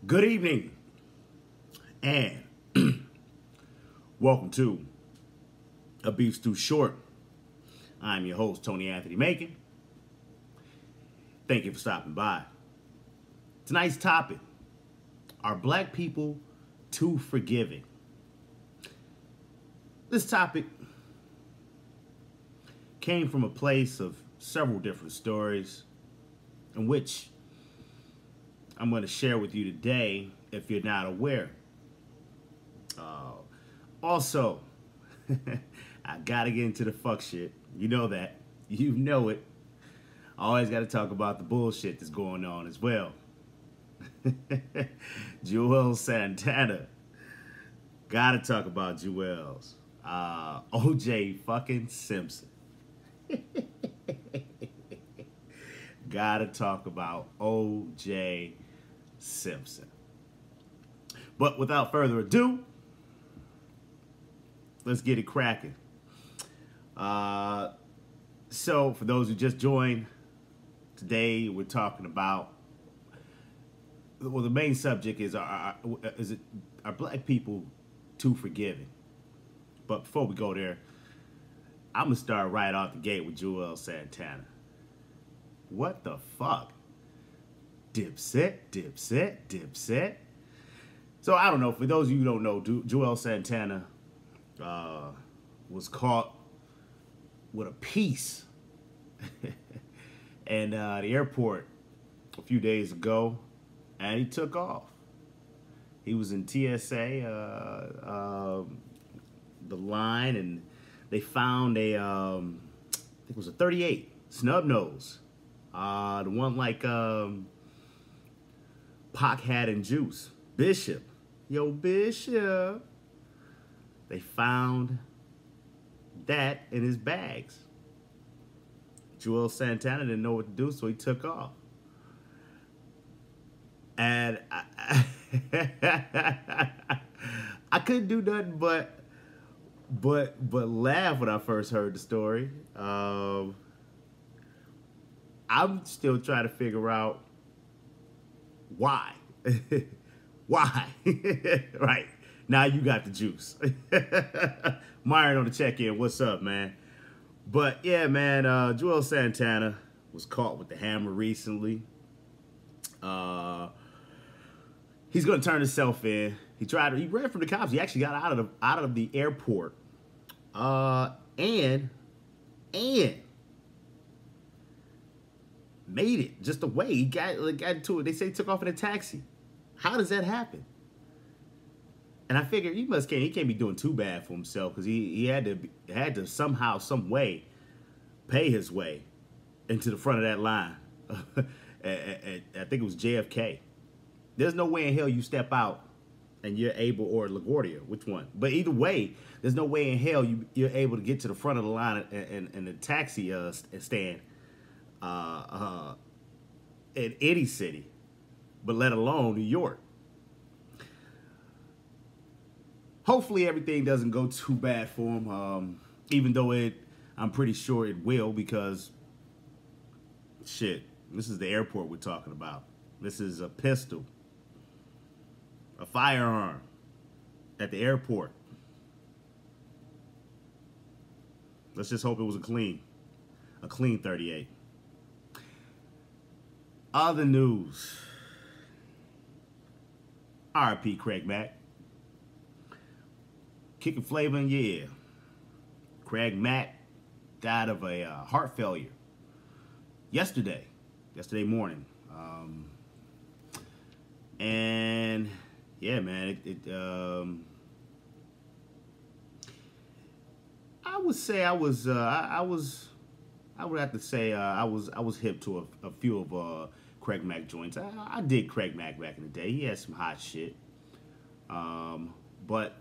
Good evening, and welcome to A Beef's Too Short. I'm your host, Tony Anthony Macon. Thank you for stopping by. Tonight's topic, are black people too forgiving? This topic came from a place of several different stories in which I'm going to share with you today if you're not aware. Also, I got to get into the fuck shit. You know that. You know it. I always got to talk about the bullshit that's going on as well. Juelz Santana. Got to talk about Juelz. O.J. fucking Simpson. Gotta talk about O.J. Simpson. But without further ado, let's get it cracking. So for those who just joined, today we're talking about, well, the main subject is, are black people too forgiving? But before we go there, I'm gonna start right off the gate with Juelz Santana. What the fuck? Dipset, dipset, dipset. So I don't know. For those of you who don't know, Juelz Santana was caught with a piece in the airport a few days ago, and he took off. He was in TSA, the line, and they found a, I think it was a 38 snub nose. The one like Pac had in Juice. Bishop. Yo, Bishop. They found that in his bags. Juelz Santana didn't know what to do, so he took off. And I couldn't do nothing but laugh when I first heard the story. I'm still trying to figure out why. Why? Right. Now you got the juice. Myron on the check-in. What's up, man? But yeah, man, Juelz Santana was caught with the hammer recently. He's gonna turn himself in. He ran from the cops. He actually got out of the airport. And made it just away. He got into it. They say he took off in a taxi. How does that happen? And I figured he can't be doing too bad for himself, because he had to somehow, some way, pay his way into the front of that line. I think it was JFK. There's no way in hell you step out and you're able, or LaGuardia, which one? But either way, there's no way in hell you're able to get to the front of the line and the taxi stand in any city, but let alone New York. Hopefully everything doesn't go too bad for him, even though I'm pretty sure it will, because shit, this is the airport we're talking about. This is a pistol, a firearm at the airport. Let's just hope it was a clean 38. Other news. R.I.P. Craig Mack. Kicking flavor in your ear. Craig Mack died of a heart failure yesterday morning. And yeah, man, I would say I would have to say I was hip to a few of Craig Mack joints. I did Craig Mack back in the day. He had some hot shit. But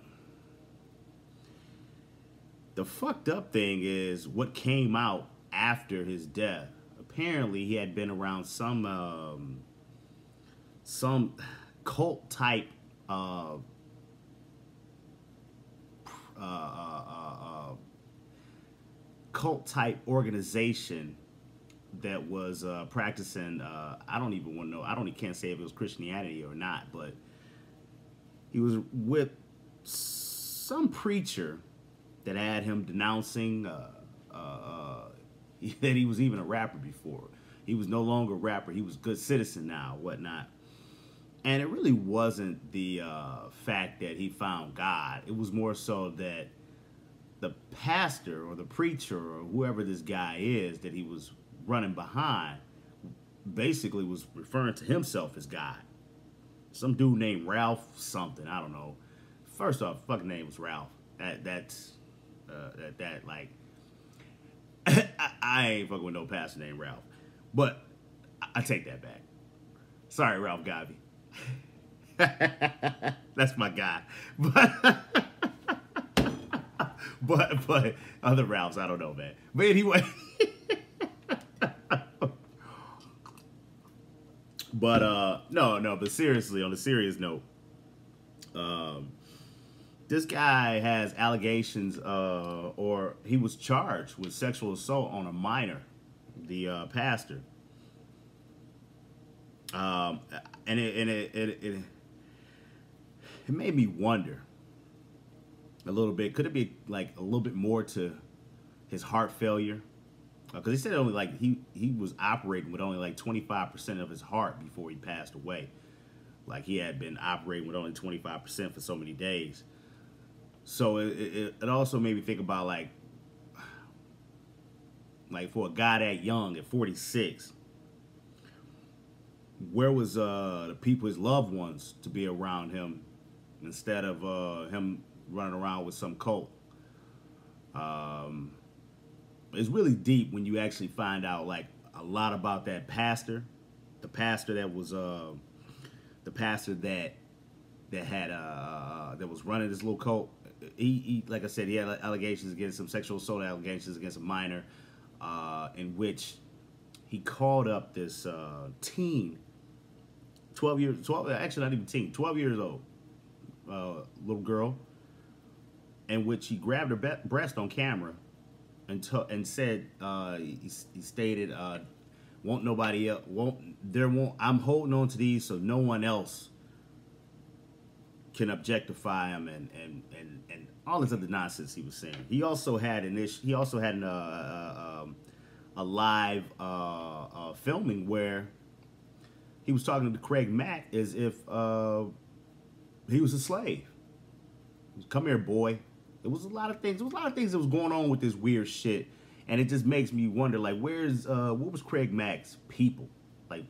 the fucked up thing is what came out after his death. Apparently, he had been around some cult type organization that was practicing. I don't even want to know. I don't even can't say if it was Christianity or not, but he was with some preacher that had him denouncing that he was even a rapper before. He was no longer a rapper. He was a good citizen now, whatnot. And it really wasn't the fact that he found God. It was more so that the pastor or the preacher or whoever this guy is that he was running behind basically was referring to himself as God. Some dude named Ralph something, I don't know. First off, fucking name was Ralph. That's like I ain't fucking with no pastor named Ralph. But I take that back. Sorry, Ralph Gavi. That's my guy. But other Ralphs, I don't know, man. But anyway. But but seriously, on a serious note, this guy has allegations, or he was charged with sexual assault on a minor, the pastor. And it made me wonder a little bit. Could it be like a little bit more to his heart failure? Because he said only like he was operating with only like 25% of his heart before he passed away. Like he had been operating with only 25% for so many days. So it also made me think about like for a guy that young at 46, where was the people, his loved ones, to be around him instead of him running around with some cult? It's really deep when you actually find out like a lot about that pastor, the pastor that was the pastor that had that was running this little cult. He like I said, he had allegations against him, sexual assault allegations against a minor, in which he called up this teen, 12 actually not even teen, 12 years old, little girl, in which he grabbed her breast on camera and said, he stated, I'm holding on to these so no one else can objectify him and all this other nonsense he was saying. He also had a live filming where he was talking to Craig Mack as if he was a slave. Come here, boy. There was a lot of things. There was a lot of things that was going on with this weird shit, and it just makes me wonder, like, what was Craig Mack's people like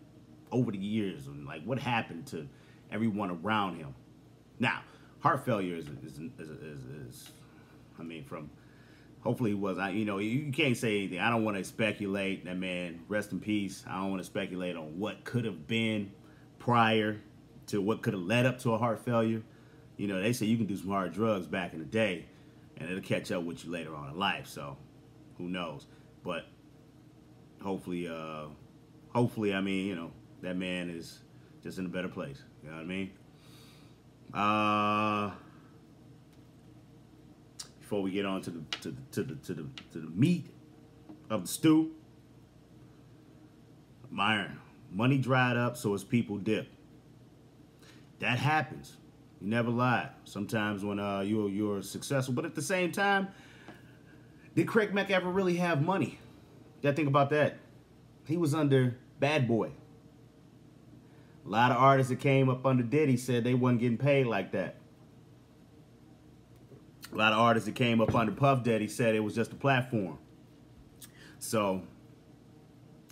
over the years, and like what happened to everyone around him? Now, heart failure is I mean, from hopefully he was. You can't say anything. I don't want to speculate. That man, rest in peace. I don't want to speculate on what could have been prior to what could have led up to a heart failure. They say you can do some hard drugs back in the day, and it'll catch up with you later on in life. So, who knows? But hopefully, I mean, that man is just in a better place. You know what I mean? Before we get on to the meat of the stew, money dried up, so his people dip. That happens. You never lie. Sometimes when you're successful, but at the same time, did Craig Mack ever really have money? You gotta think about that. He was under Bad Boy. A lot of artists that came up under Diddy said they wasn't getting paid like that. A lot of artists that came up under Puff Daddy said it was just a platform. So,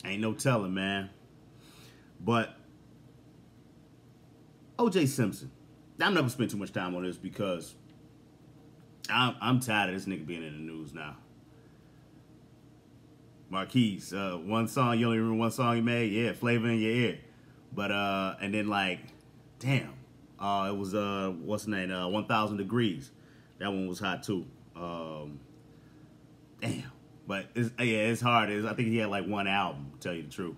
ain't no telling, man. But O.J. Simpson. I'm not gonna spend too much time on this because I'm tired of this nigga being in the news now. Marquise, one song, you only remember one song he made? Yeah, Flavor in Your Ear. But, and then like, damn, it was, what's the name, 1,000 Degrees. That one was hot too. Damn. But, it's hard. I think he had like one album, to tell you the truth.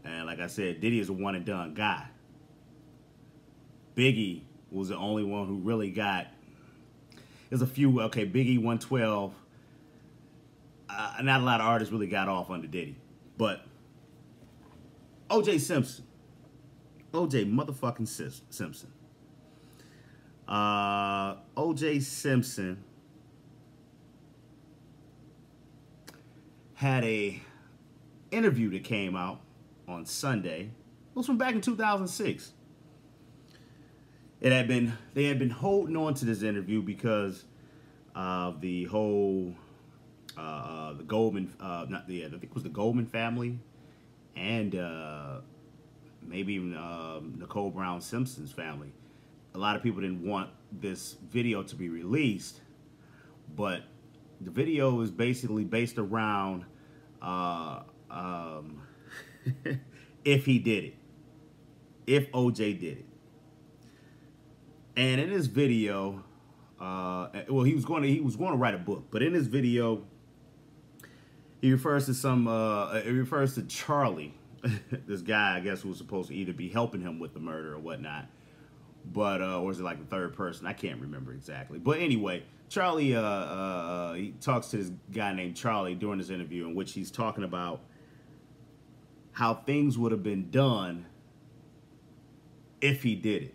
And like I said, Diddy is a one and done guy. Biggie was the only one who really got, there's a few, Biggie 112. Not a lot of artists really got off under Diddy. But O.J. Simpson. O.J. motherfucking Simpson. O.J. Simpson had a interview that came out on Sunday. It was from back in 2006. They had been holding on to this interview because of the whole the Goldman I think it was the Goldman family and maybe even Nicole Brown Simpson's family. A lot of people didn't want this video to be released, but the video is basically based around if he did it, if OJ did it. And in this video, well, he was going to write a book, but in this video, he refers to Charlie, this guy, I guess, who was supposed to either be helping him with the murder or whatnot, but or is it like the third person? I can't remember exactly. But anyway, Charlie, he talks to this guy named Charlie during this interview, in which he's talking about how things would have been done if he did it.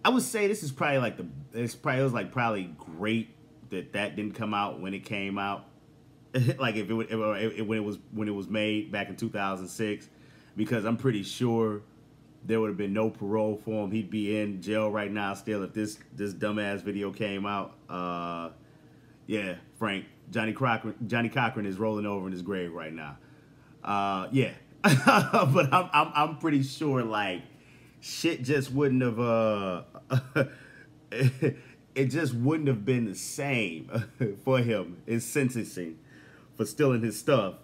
I would say this is probably like it was probably great that didn't come out when it came out, like when it was made back in 2006, because I'm pretty sure there would have been no parole for him. He'd be in jail right now still if this dumbass video came out. Yeah, Frank, Johnny Cochran is rolling over in his grave right now. Yeah, but I'm pretty sure like shit just wouldn't have it just wouldn't have been the same for him in sentencing for stealing his stuff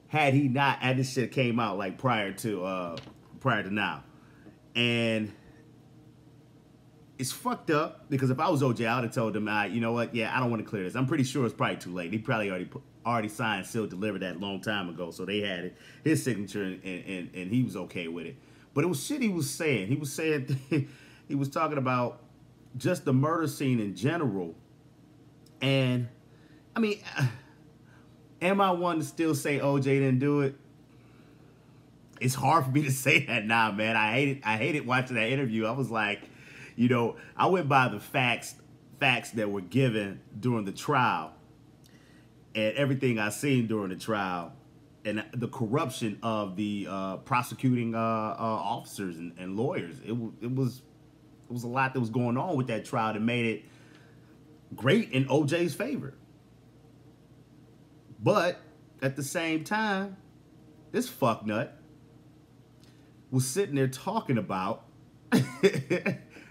had this shit came out like prior to now. And it's fucked up because if I was OJ, I would have told him, you know what, yeah, I don't want to clear this. I'm pretty sure it's probably too late. He probably already signed, sealed, delivered that a long time ago, so they had his signature and he was okay with it. But it was shit he was saying. He was saying, he was talking about just the murder scene in general. And, I mean, am I one to still say OJ didn't do it? It's hard for me to say that now, man. I hated watching that interview. I was like, you know, I went by the facts that were given during the trial and everything I seen during the trial. And the corruption of the prosecuting officers and lawyers. It was a lot that was going on with that trial that made it great in OJ's favor. But at the same time, this fucknut was sitting there talking about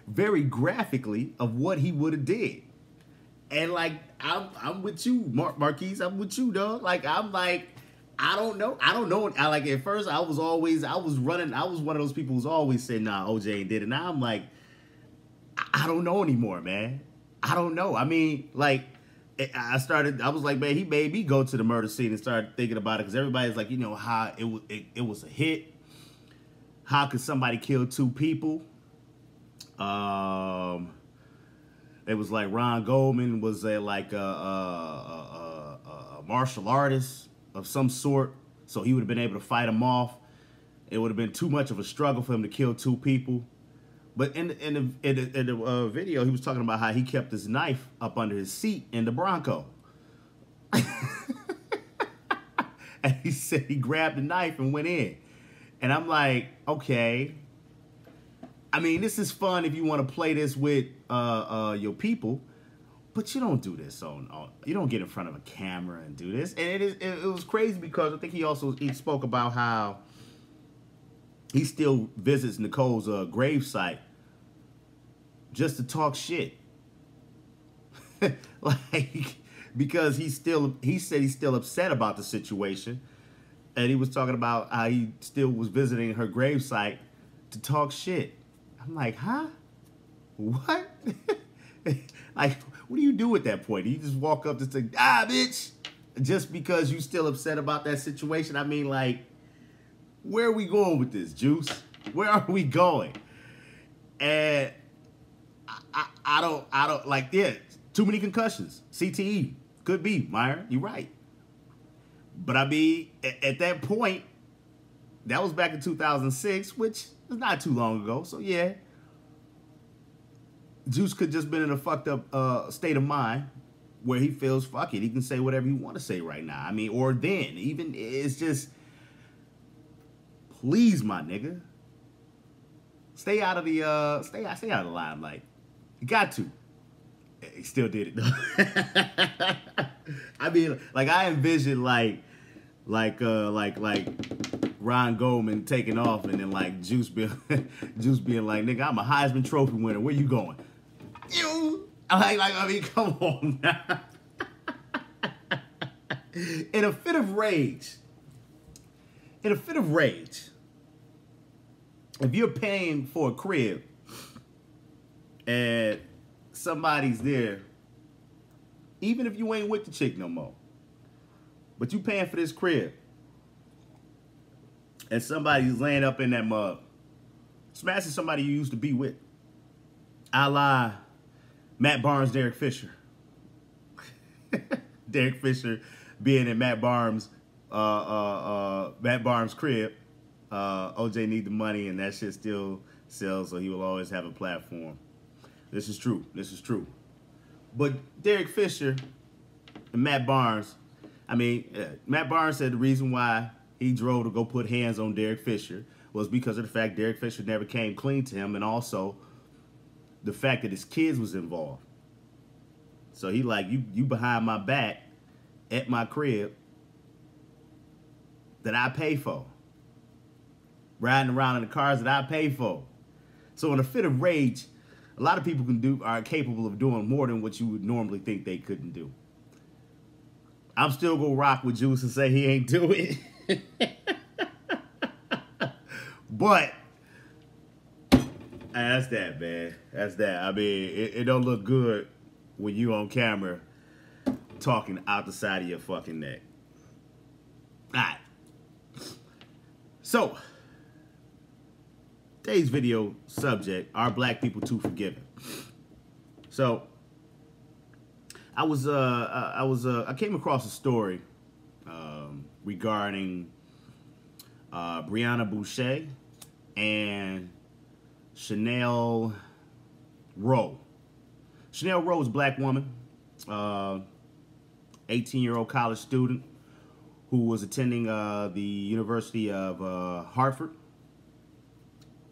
very graphically of what he would have did. And like, I'm with you, Marquise. I'm with you, dog. Like, I'm like, I don't know. I like, at first I was one of those people who's always saying, nah, OJ ain't did it. Now I'm like, I don't know anymore, man. I don't know. I mean, like, I was like, man, he made me go to the murder scene and start thinking about it, because everybody's like, you know, how it was a hit. How could somebody kill two people? It was like Ron Goldman was a martial artist of some sort, so he would have been able to fight him off. It would have been too much of a struggle for him to kill two people. But in the video, he was talking about how he kept his knife up under his seat in the Bronco. And he said he grabbed the knife and went in. And I'm like, okay. I mean, this is fun if you want to play this with your people, but you don't do this you don't get in front of a camera and do this. And it was crazy because I think he spoke about how he still visits Nicole's gravesite just to talk shit. Like, because he said he's still upset about the situation. And he was talking about how he still was visiting her gravesite to talk shit. I'm like, huh? What? Like, what do you do at that point? Do you just walk up to say, bitch? Just because you still upset about that situation? I mean, like, where are we going with this, Juice? Where are we going? And I don't like, yeah, too many concussions. CTE. Could be, Myron. You're right. But I mean, at that point, that was back in 2006, which is not too long ago. So yeah, Juice could just been in a fucked up state of mind where he feels, fuck it, he can say whatever he want to say right now. I mean, or then, even, it's just, please, my nigga, stay out of the stay out of the limelight. You got to. He still did it though. I mean, like, I envision like Ron Goldman taking off, and then like Juice being like, nigga, I'm a Heisman Trophy winner. Where you going? I mean, come on now. In a fit of rage, if you're paying for a crib and somebody's there, even if you ain't with the chick no more, but you paying for this crib, and somebody's laying up in that mug, smashing somebody you used to be with, a la Matt Barnes, Derek Fisher. Derek Fisher being in Matt Barnes' crib. OJ need the money, and that shit still sells, so he will always have a platform. This is true. This is true. But Derek Fisher and Matt Barnes, I mean, Matt Barnes said the reason why he drove to go put hands on Derek Fisher was because of the fact Derek Fisher never came clean to him, and also the fact that his kids was involved. So he like, you behind my back at my crib that I pay for, riding around in the cars that I pay for. So in a fit of rage, a lot of people are capable of doing more than what you would normally think they couldn't do. I'm still gonna rock with Juice and say he ain't do it. But that's that, man. That's that. I mean, it don't look good when you on camera talking out the side of your fucking neck. All right. So, today's video subject: are black people too forgiving? So, I came across a story regarding Brianna Boucher and Chanel Rowe. Chanel Rowe is a black woman, 18-year-old college student who was attending the University of Hartford,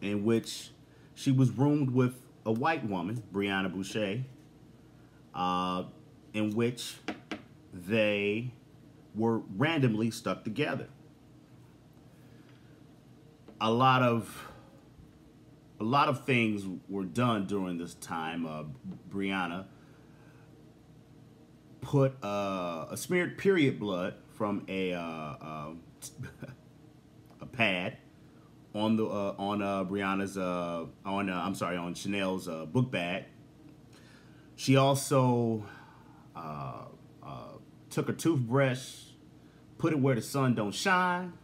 in which she was roomed with a white woman, Brianna Boucher, in which they were randomly stuck together. A lot of things were done during this time. Brianna put a smeared period blood from a pad on the on Chanel's book bag. She also took a toothbrush, put it where the sun don't shine,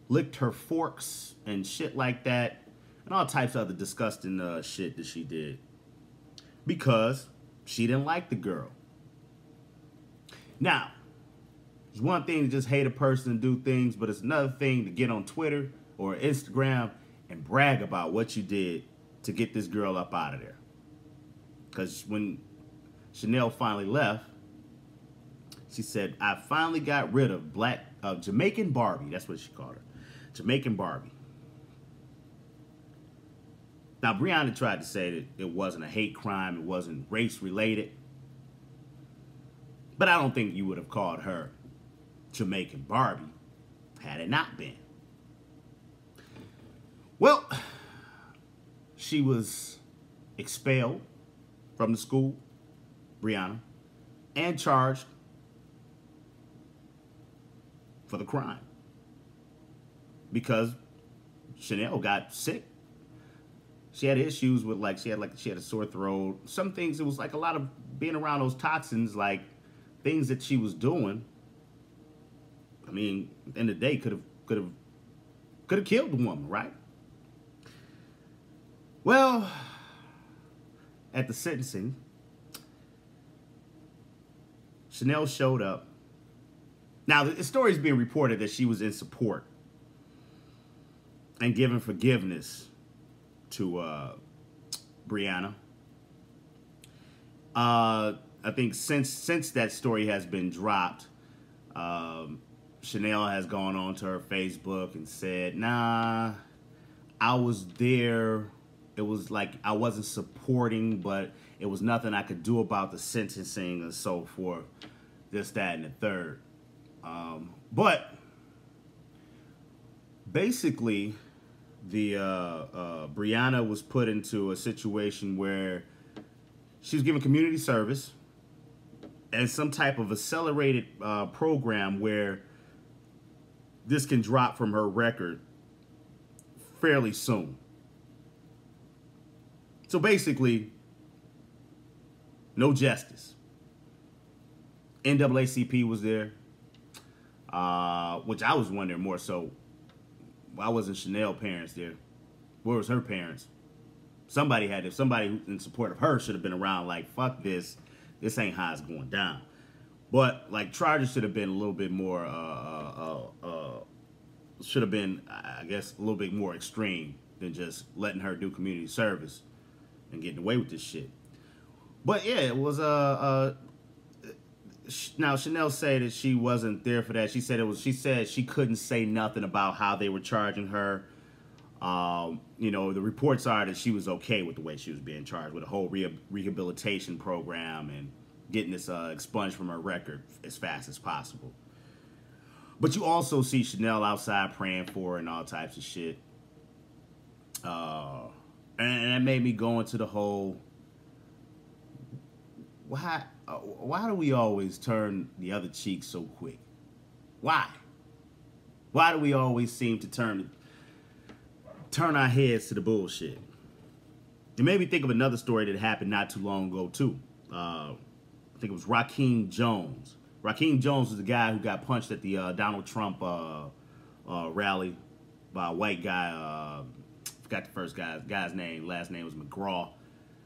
licked her forks and shit like that, and all types of other disgusting shit that she did because she didn't like the girl. Now, it's one thing to just hate a person and do things, but it's another thing to get on Twitter or Instagram and brag about what you did to get this girl up out of there. Because when Chanel finally left, she said, I finally got rid of Jamaican Barbie. That's what she called her. Jamaican Barbie. Now, Brianna tried to say that it wasn't a hate crime, it wasn't race related. But I don't think you would have called her Jamaican Barbie had it not been. Well, she was expelled from the school, Brianna, and charged for the crime because Chanel got sick. She had issues with she had a sore throat. Some things, it was like a lot of being around those toxins, like things that she was doing. I mean, at the end of the day, could have killed the woman, right? Well, at the sentencing, Chanel showed up Now, the story is being reported that she was in support and giving forgiveness to Brianna. I think since that story has been dropped, Chanel has gone on to her Facebook and said, nah, I was there. It was like I wasn't supporting, but it was nothing I could do about the sentencing and so forth, this, that, and the third. But basically, the Brianna was put into a situation where she was given community service and some type of accelerated program where this can drop from her record fairly soon. So basically, no justice. NAACP was there, which I was wondering more so, why wasn't Chanel parents there? Where was her parents? Somebody in support of her should have been around like, fuck this. This ain't how it's going down. But like charges should have been a little bit more, should have been, I guess, a little bit more extreme than just letting her do community service and getting away with this shit. But yeah, it was now Chanel said that she wasn't there for that. She said she couldn't say nothing about how they were charging her. You know, the reports are that she was okay with the way she was being charged, with a whole rehabilitation program and getting this expunged from her record as fast as possible. But you also see Chanel outside praying for her and all types of shit. And that made me go into the whole, why do we always turn the other cheek so quick? Why? Why do we always seem to turn our heads to the bullshit? It made me think of another story that happened not too long ago too. I think it was Rakeem Jones. Rakeem Jones was the guy who got punched at the Donald Trump rally by a white guy. Forgot the first guy's name. Last name was McGraw.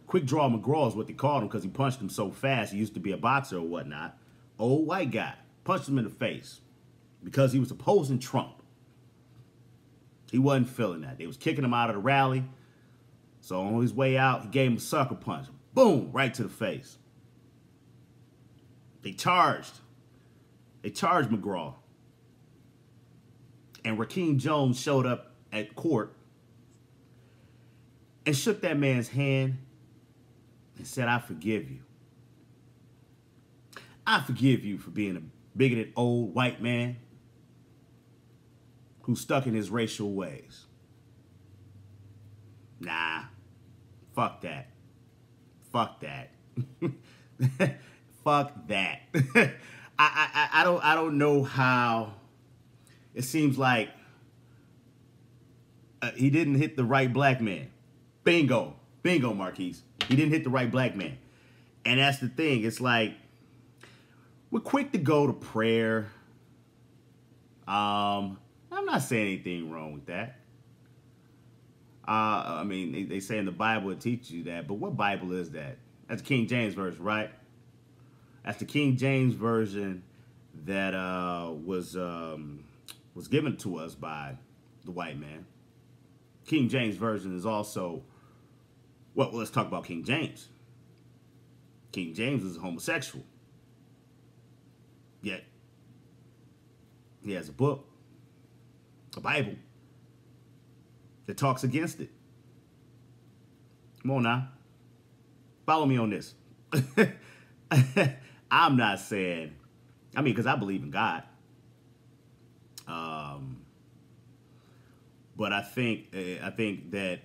Quick Draw McGraw is what they called him because he punched him so fast. He used to be a boxer or whatnot. Old white guy. Punched him in the face because he was opposing Trump. He wasn't feeling that. They was kicking him out of the rally. So on his way out, he gave him a sucker punch. Boom, right to the face. They charged McGraw. And Rakeem Jones showed up at court and shook that man's hand and said, I forgive you. I forgive you for being a bigoted old white man who's stuck in his racial ways. Nah, fuck that. Fuck that. Fuck that. I don't know how. It seems like he didn't hit the right black man. Bingo, Marquise. He didn't hit the right black man, and that's the thing. It's like we're quick to go to prayer. I'm not saying anything wrong with that. I mean, they say in the Bible it teaches you that, but what Bible is that? That's the King James Version, right? That's the King James Version that was given to us by the white man. King James Version is also, well, let's talk about King James. King James was a homosexual. Yet, he has a book, a Bible, that talks against it. Come on now. Follow me on this. I'm not saying, I mean, because I believe in God. But I think that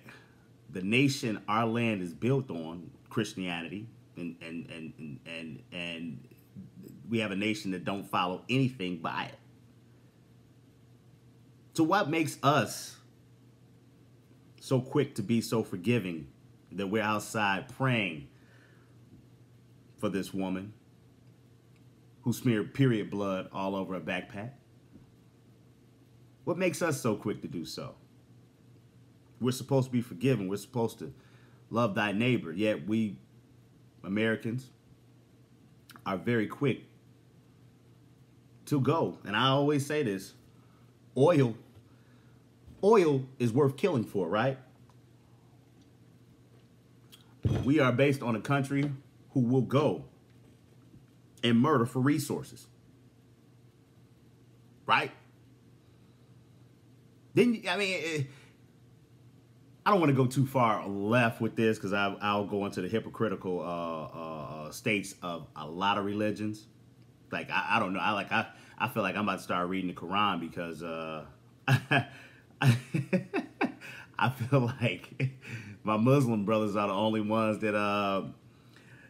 the nation our land is built on, Christianity, and we have a nation that don't follow anything by it. So what makes us so quick to be so forgiving that we're outside praying for this woman who smeared period blood all over her backpack? What makes us so quick to do so? We're supposed to be forgiving. We're supposed to love thy neighbor. Yet we, Americans, are very quick to go. And I always say this, oil is worth killing for, right? We are based on a country who will go and murder for resources. Right? Then, I mean, I don't want to go too far left with this because I'll go into the hypocritical states of a lot of religions. Like, I don't know. I feel like I'm about to start reading the Quran because I feel like my Muslim brothers are the only ones that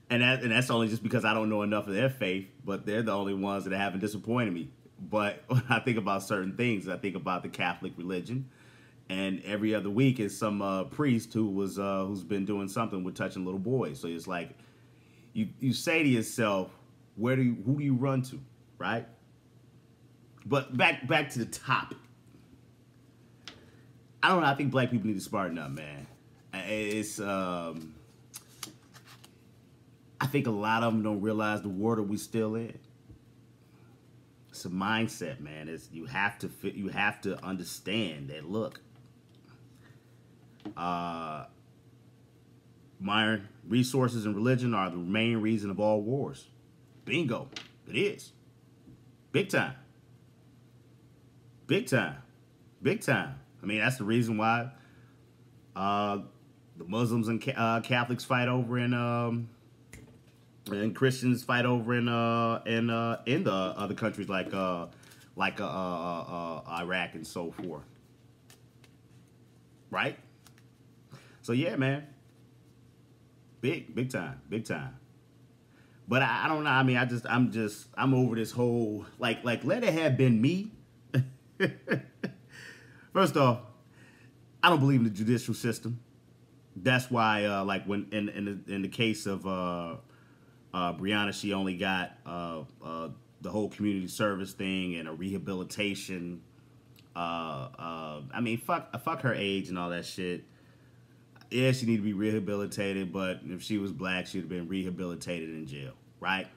and that's only just because I don't know enough of their faith, but they're the only ones that haven't disappointed me. But when I think about certain things, I think about the Catholic religion, and every other week is some priest who's been doing something with touching little boys. So it's like you say to yourself, who do you run to, right? But back to the topic. I don't know. I think black people need to smarten up, man. It's I think a lot of them don't realize the water we still in. It's a mindset, man. You have to understand that. Look, Myron, resources and religion are the main reason of all wars. Bingo, it is. Big time. Big time. Big time. I mean, that's the reason why the Muslims and Catholics fight over and Christians fight over in the other countries like Iraq and so forth. Right? So yeah, man. Big time. But I don't know. I mean, I'm over this whole like let it have been me. First off, I don't believe in the judicial system. That's why, like when in the case of Breonna, she only got the whole community service thing and a rehabilitation. I mean, fuck her age and all that shit. Yeah, she need to be rehabilitated, but if she was black, she'd have been rehabilitated in jail, right?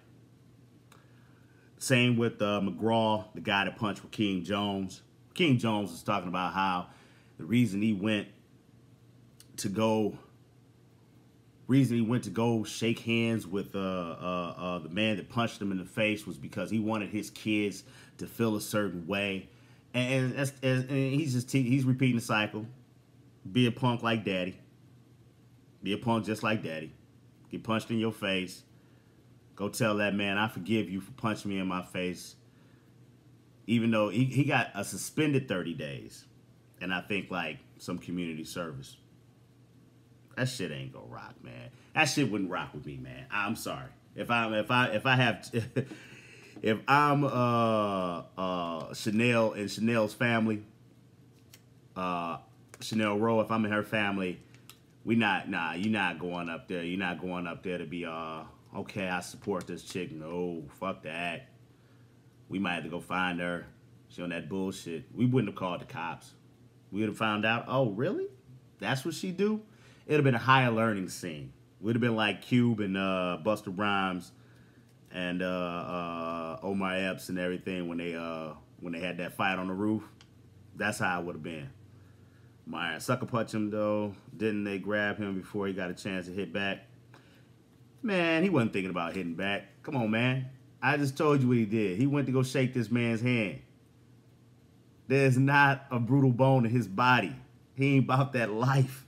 Same with McGraw, the guy that punched Rakeem Jones. Rakeem Jones was talking about how the reason he went to go shake hands with the man that punched him in the face was because he wanted his kids to feel a certain way, and he's repeating the cycle. Be a punk like daddy. Be a punk just like daddy. Get punched in your face. Go tell that man, I forgive you for punching me in my face. Even though he got a suspended 30 days. And I think like some community service. That shit ain't gonna rock, man. That shit wouldn't rock with me, man. I'm sorry. If I'm Chanel and Chanel's family, Chanel Rowe, if I'm in her family, you're not going up there. You're not going up there to be okay, I support this chick. No, fuck that. We might have to go find her. She on that bullshit. We wouldn't have called the cops. We would have found out, oh, really? That's what she do? It would have been a higher learning scene. Would have been like Cube and Busta Rhymes and Omar Epps and everything when they had that fight on the roof. That's how it would have been. My sucker punch him though. Didn't they grab him before he got a chance to hit back? Man, he wasn't thinking about hitting back. Come on, man. I just told you what he did. He went to go shake this man's hand. There's not a brutal bone in his body. He ain't about that life.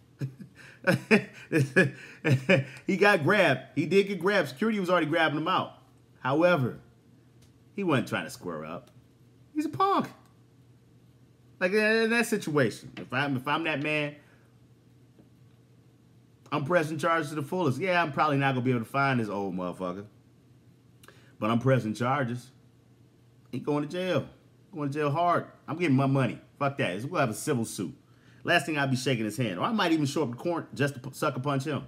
He got grabbed. He did get grabbed. Security was already grabbing him out. However, he wasn't trying to square up. He's a punk. Like in that situation, if I'm that man, I'm pressing charges to the fullest. Yeah, I'm probably not gonna be able to find this old motherfucker, but I'm pressing charges. He going to jail. Going to jail hard. I'm getting my money. Fuck that. We'll have a civil suit. Last thing I'll be shaking his hand, or I might even show up to court just to sucker punch him.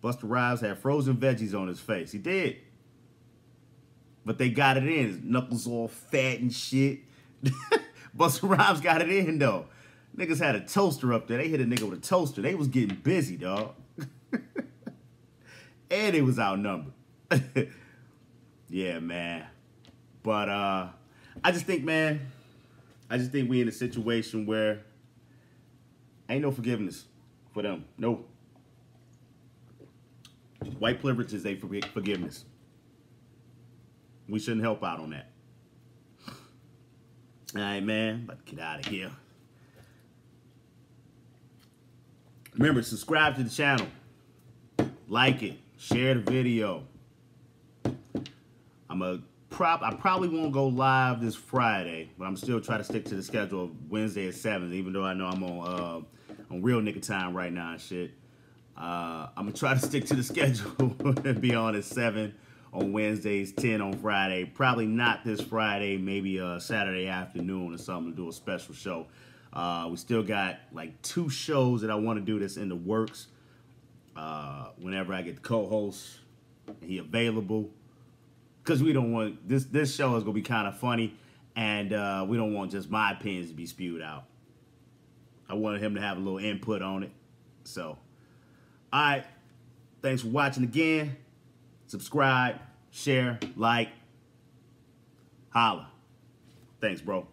Busta Rhymes had frozen veggies on his face. He did, but they got it in. His knuckles all fat and shit. Busta Rhymes got it in though. Niggas had a toaster up there. They hit a nigga with a toaster. They was getting busy, dog. And they was outnumbered. Yeah, man. But I just think, man, we in a situation where ain't no forgiveness for them. No. White privilege is a forgiveness. We shouldn't help out on that. All right, man. About to get out of here. Remember, subscribe to the channel. Like it. Share the video. I probably won't go live this Friday, but I'm still trying to stick to the schedule of Wednesday at 7, even though I know I'm on real nigga time right now and shit. I'm gonna try to stick to the schedule and be on at 7 on Wednesdays, 10 on Friday. Probably not this Friday, maybe Saturday afternoon or something to do a special show. We still got like 2 shows that I want to do that's in the works. Whenever I get the co-host, he available. Because we don't want, this show is going to be kind of funny, and we don't want just my opinions to be spewed out. I wanted him to have a little input on it. So, all right. Thanks for watching again. Subscribe, share, like, holla. Thanks, bro.